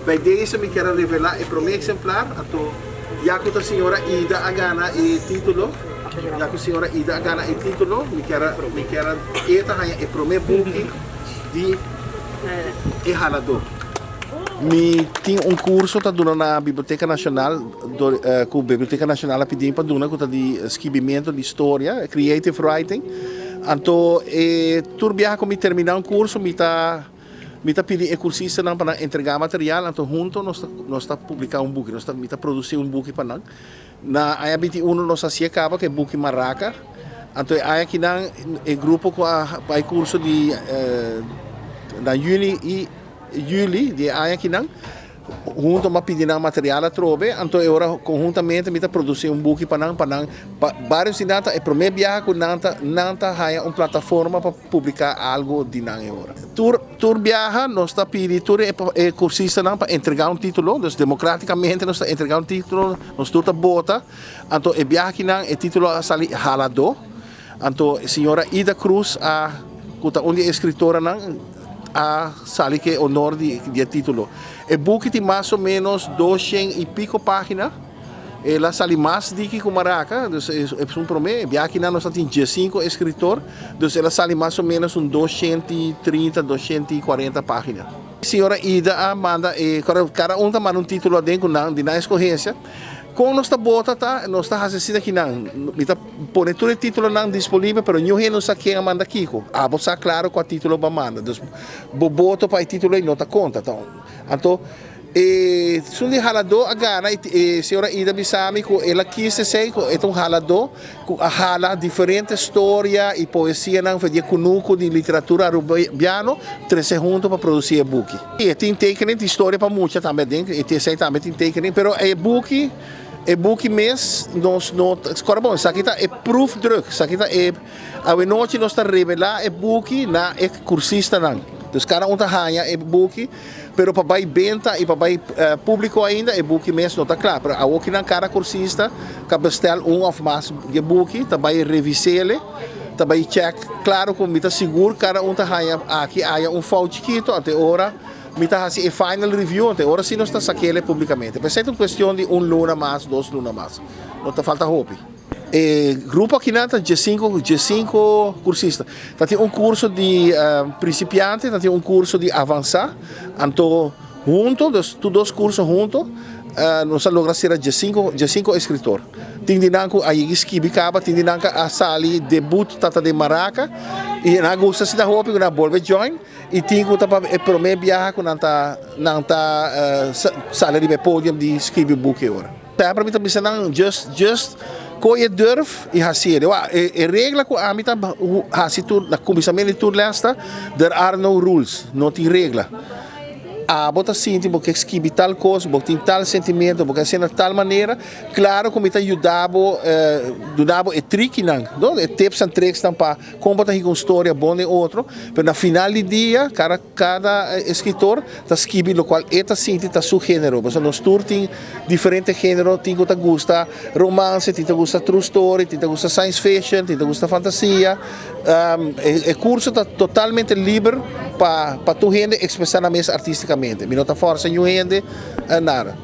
Bij deze me quero revelar el primer exemplar a to ya com a senhora Ida Agana e título. Já com a senhora Ida Agana e título, me quero esta é o primeiro book de Halador. Mi tinha curso tá dando na Biblioteca Nacional, com a Biblioteca Nacional pedindo para dona com de escrevimento de história, creative writing. Então, turbiar como terminar curso, me tá pedindo cursista não para entregar material, então junto nós tá publicar book, nós tá produzir book para nós. Na AIA 21 nós assim acaba que é book Maraca. Então, aí aqui não é grupo com a curso de na Juli de AIA aqui não junto a pedir material a trobe, então agora conjuntamente me produzir book para vários de nata é primeiro viagem com nanta há uma plataforma para publicar algo de nã agora. Tur viaja nós está pedindo é cursista não para entregar título, então democraticamente nós está entregar título, nós tudo bota, então é viagem que não é título a salir Halador, então a senhora Ida Cruz a onde é escritora não a sali que honor de título. O book tem mais ou menos 200 e pico páginas. Ela sali mais do que com Maraca, é um promedio. Aqui nós temos 5 escritores, então ela sali mais ou menos 230, 240 páginas. A senhora Ida manda, cada um manda título dentro de na escorrência. Com nossa bota nós está fazendo aqui não, está põe todo o título não disponível, mas não não sabe quem manda Kiko. Você está claro qual título vai mandar. Então, bota para o título e não está conta, então, se um Halador agora, a senhora Ida Bissami, ela quis dizer que é Halador, que hala diferentes histórias e poesia não fazer conuco de literatura urbana, três juntos para produzir o book. E tem técnica de história para muita também, e tem também técnica, mas o book mesmo, nós bom, isso aqui é proof druk, isso aqui é a noite nós está revelar o book na cursista não. Então cada um ganha o book, pero para vai venda e para vai público ainda o book mesmo não está claro. Pero a que na cada cursista que bestel ou mais de book, também revisele, também check, claro como está seguro cada um ganha aqui há falta chiquito até hora. Mita hasi final review até agora se não está saquele publicamente. Mas é uma questão de luna mais, 2 lunas mais. Não está falta hope. Grupo aqui nata de 5 cursistas. Tem curso de principiante, tem curso de avançar. Então, juntos, dois cursos juntos, nós logramos ser de 5 escritores. Tem dinanco a esquibicaba, tem dinanco a sali debut tata de Maraca e na gosta se da roupa que na bolve join e tem que tapa é primeiro viagem com nanta sala de podium de escrever book agora. Tá para mim também não just coie durf e hacer. É regra que a mim tá hacer tudo na começamento de tudo lesta, there are no rules, não tem regra. Bota sente porque escreve tal coisa, porque tem tal sentimento, porque assim de tal maneira, claro como está ajudando é trick não, é tips and tricks para como botar uma história boa e outro, mas no final do dia cada escritor está escrevendo o qual está sente está seu gênero, porque nós todos tem diferentes gêneros, tem que gosta romance, tem que gosta true story, tem que gosta science fiction, tem que gosta fantasia, o curso está totalmente livre para tu gente expressar na mesa artisticamente. Mi não está força nenhuma nada.